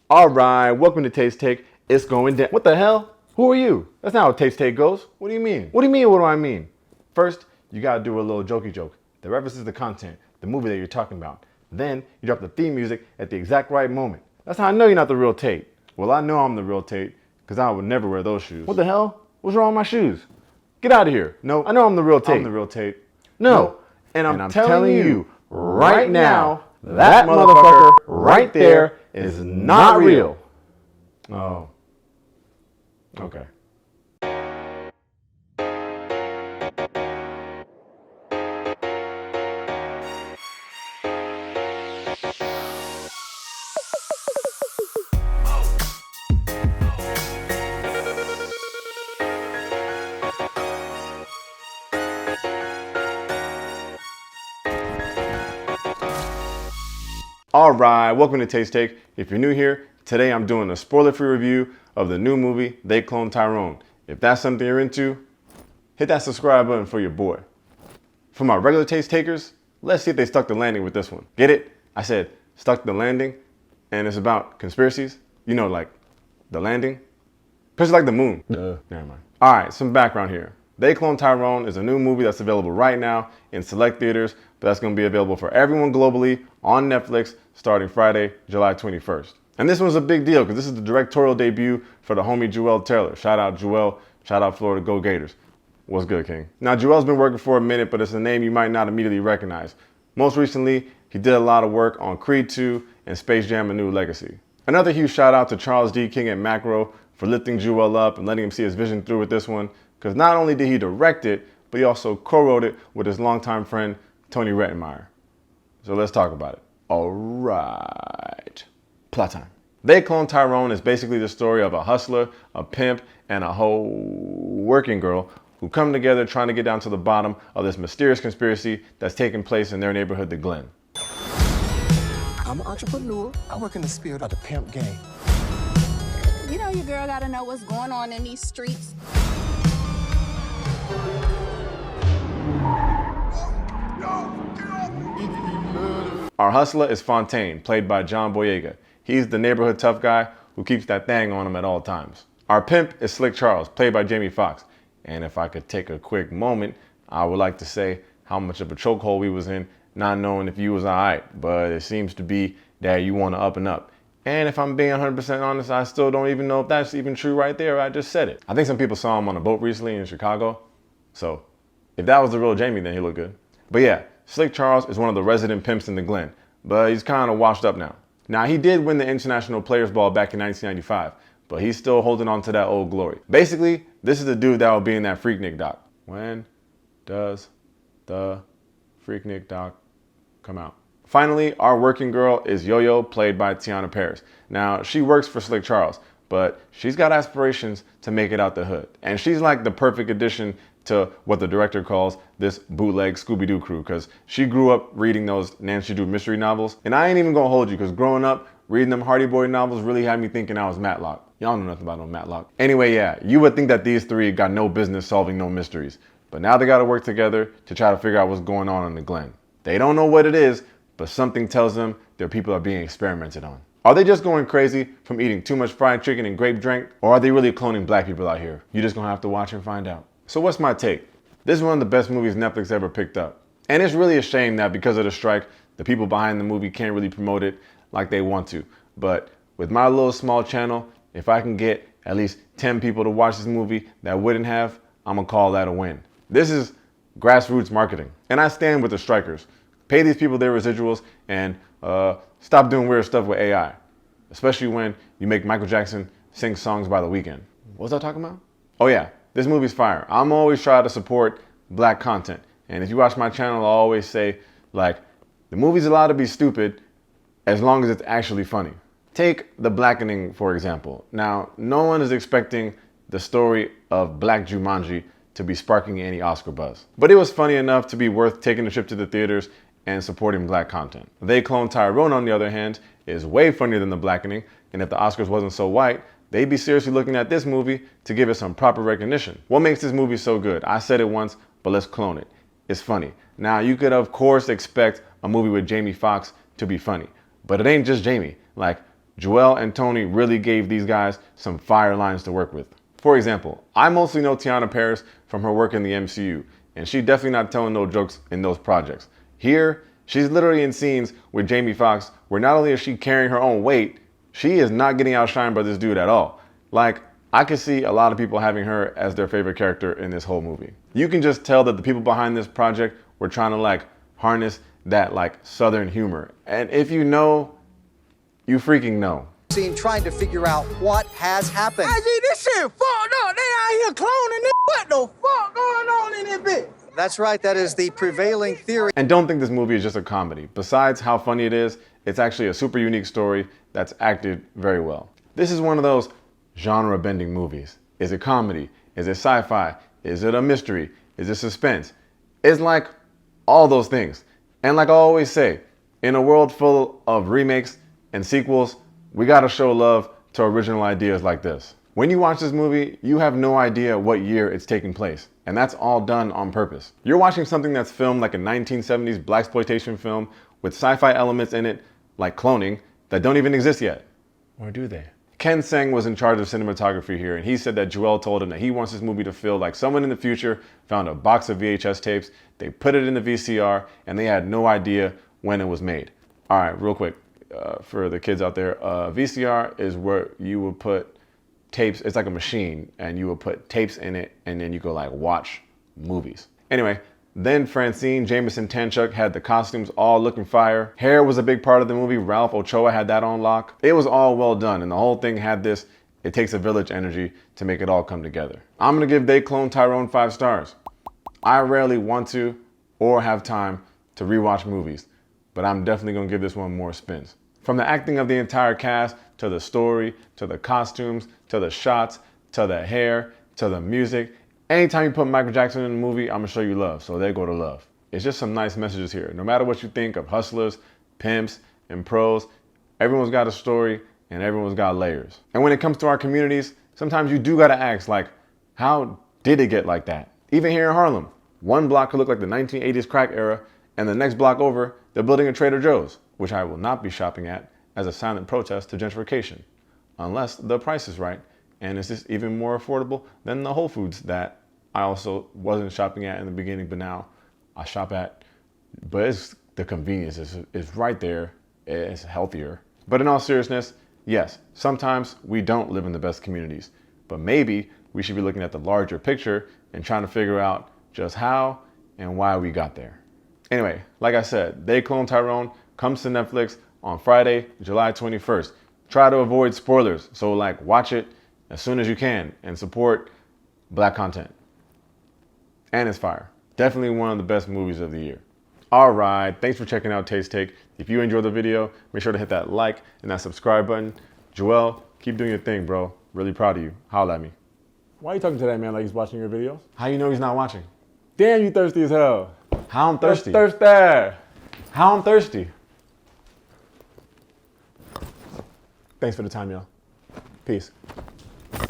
All right, welcome to Taste Take. It's going down. What the hell? Who are you? That's not how Taste Take goes. What do you mean? What do you mean, what do I mean? First, you gotta do a little jokey joke that references the content, the movie that you're talking about. Then, you drop the theme music at the exact right moment. That's how I know you're not the real Tate. Well, I know I'm the real Tate, because I would never wear those shoes. What the hell? What's wrong with my shoes? Get out of here. No, I know I'm the real Tate. I'm the real Tate. No, and I'm telling you right now, that motherfucker right there is not real. Oh. Okay. All right, welcome to Taste Take. If you're new here, today I'm doing a spoiler-free review of the new movie, They Cloned Tyrone. If that's something you're into, hit that subscribe button for your boy. For my regular taste takers, let's see if they stuck the landing with this one. Get it? I said stuck the landing, and it's about conspiracies. You know, like the landing. Picture like the moon. Never mind. All right, some background here. They Cloned Tyrone is a new movie that's available right now in select theaters, but that's going to be available for everyone globally on Netflix starting Friday, July 21st. And this one's a big deal because this is the directorial debut for the homie Juel Taylor. Shout out Juel, shout out Florida Go Gators. What's good, King? Now, Juel's been working for a minute, but it's a name you might not immediately recognize. Most recently, he did a lot of work on Creed 2 and Space Jam: A New Legacy. Another huge shout out to Charles D. King at Macro for lifting Juel up and letting him see his vision through with this one, because not only did he direct it, but he also co-wrote it with his longtime friend, Tony Rettenmeyer. So let's talk about it. All right. Plot time. They Cloned Tyrone is basically the story of a hustler, a pimp, and a whole working girl who come together trying to get down to the bottom of this mysterious conspiracy that's taking place in their neighborhood, the Glen. I'm an entrepreneur. I work in the spirit of the pimp game. You know your girl gotta know what's going on in these streets. Our hustler is Fontaine, played by John Boyega. He's the neighborhood tough guy who keeps that thing on him at all times. Our pimp is Slick Charles, played by Jamie Foxx. And if I could take a quick moment, I would like to say how much of a chokehold we was in, not knowing if you was alright, but it seems to be that you want to up and up. And if I'm being 100% honest, I still don't even know if that's even true right there. I just said it. I think some people saw him on a boat recently in Chicago. So if that was the real Jamie, then he looked good. But yeah, Slick Charles is one of the resident pimps in the Glen, but he's kind of washed up now. Now, he did win the International Players Ball back in 1995, but he's still holding on to that old glory. Basically, this is the dude that will be in that Freaknik doc. When does the Freaknik doc come out? Finally, our working girl is Yo-Yo, played by Tiana Paris. Now, she works for Slick Charles, but she's got aspirations to make it out the hood. And she's like the perfect addition to what the director calls this bootleg Scooby-Doo crew, because she grew up reading those Nancy Drew mystery novels. And I ain't even gonna hold you, because growing up, reading them Hardy Boy novels really had me thinking I was Matlock. Y'all know nothing about no Matlock. Anyway, yeah, you would think that these three got no business solving no mysteries. But now they gotta work together to try to figure out what's going on in the Glen. They don't know what it is, but something tells them their people are being experimented on. Are they just going crazy from eating too much fried chicken and grape drink? Or are they really cloning black people out here? You're just gonna have to watch and find out. So what's my take? This is one of the best movies Netflix ever picked up. And it's really a shame that because of the strike, the people behind the movie can't really promote it like they want to. But with my little small channel, if I can get at least 10 people to watch this movie that wouldn't have, I'm gonna call that a win. This is grassroots marketing. And I stand with the strikers. Pay these people their residuals and stop doing weird stuff with AI. Especially when you make Michael Jackson sing songs by The Weeknd. What was I talking about? Oh yeah. This movie's fire. I'm always trying to support black content. And if you watch my channel, I always say, like, the movie's allowed to be stupid as long as it's actually funny. Take The Blackening, for example. Now, no one is expecting the story of Black Jumanji to be sparking any Oscar buzz. But it was funny enough to be worth taking the trip to the theaters and supporting black content. They Cloned Tyrone, on the other hand, is way funnier than The Blackening, and if the Oscars wasn't so white, they'd be seriously looking at this movie to give it some proper recognition. What makes this movie so good? I said it once, but let's clone it. It's funny. Now, you could of course expect a movie with Jamie Foxx to be funny, but it ain't just Jamie. Like, Juel and Tony really gave these guys some fire lines to work with. For example, I mostly know Teyonah Parris from her work in the MCU, and she's definitely not telling no jokes in those projects. Here, she's literally in scenes with Jamie Foxx where not only is she carrying her own weight, she is not getting outshined by this dude at all. Like, I could see a lot of people having her as their favorite character in this whole movie. You can just tell that the people behind this project were trying to like harness that like Southern humor. And if you know, you freaking know. Trying to figure out what has happened. I see this shit fucked up. They out here cloning this. What the fuck going on in this bitch? That's right, that is the prevailing theory. And don't think this movie is just a comedy. Besides how funny it is, it's actually a super unique story that's acted very well. This is one of those genre-bending movies. Is it comedy? Is it sci-fi? Is it a mystery? Is it suspense? It's like all those things. And like I always say, in a world full of remakes and sequels, we gotta show love to original ideas like this. When you watch this movie, you have no idea what year it's taking place. And that's all done on purpose. You're watching something that's filmed like a 1970s blaxploitation film with sci-fi elements in it, like cloning, that don't even exist yet. Or do they? Ken Seng was in charge of cinematography here, and he said that Juel told him that he wants this movie to feel like someone in the future found a box of VHS tapes, they put it in the VCR, and they had no idea when it was made. All right, real quick, for the kids out there, VCR is where you would put tapes. It's like a machine, and you would put tapes in it, and then you go like watch movies. Anyway, then Francine Jameson Tanchuk had the costumes all looking fire. Hair was a big part of the movie. Ralph Ochoa had that on lock. It was all well done, and the whole thing had this "it takes a village" energy to make it all come together. I'm gonna give They Clone Tyrone 5 stars. I rarely want to or have time to rewatch movies, but I'm definitely gonna give this one more spins. From the acting of the entire cast, to the story, to the costumes, to the shots, to the hair, to the music. Anytime you put Michael Jackson in a movie, I'm gonna show you love, so there go to love. It's just some nice messages here. No matter what you think of hustlers, pimps, and pros, everyone's got a story and everyone's got layers. And when it comes to our communities, sometimes you do gotta ask, like, how did it get like that? Even here in Harlem, one block could look like the 1980s crack era, and the next block over, they're building a Trader Joe's, which I will not be shopping at as a silent protest to gentrification, unless the price is right, and it's just even more affordable than the Whole Foods that I also wasn't shopping at in the beginning, but now I shop at. But it's the convenience is right there. It's healthier. But in all seriousness, yes, sometimes we don't live in the best communities, but maybe we should be looking at the larger picture and trying to figure out just how and why we got there. Anyway, like I said, They Clone Tyrone comes to Netflix on Friday, July 21st. Try to avoid spoilers, so like watch it as soon as you can and support Black content. And it's fire. Definitely one of the best movies of the year. All right, thanks for checking out Taste Take. If you enjoyed the video, make sure to hit that like and that subscribe button. Juel, keep doing your thing, bro. Really proud of you. Holla at me. Why are you talking to that man like he's watching your videos? How you know he's not watching? Damn, you thirsty as hell. How I'm thirsty? Thirsty. How I'm thirsty? Thanks for the time, y'all. Peace.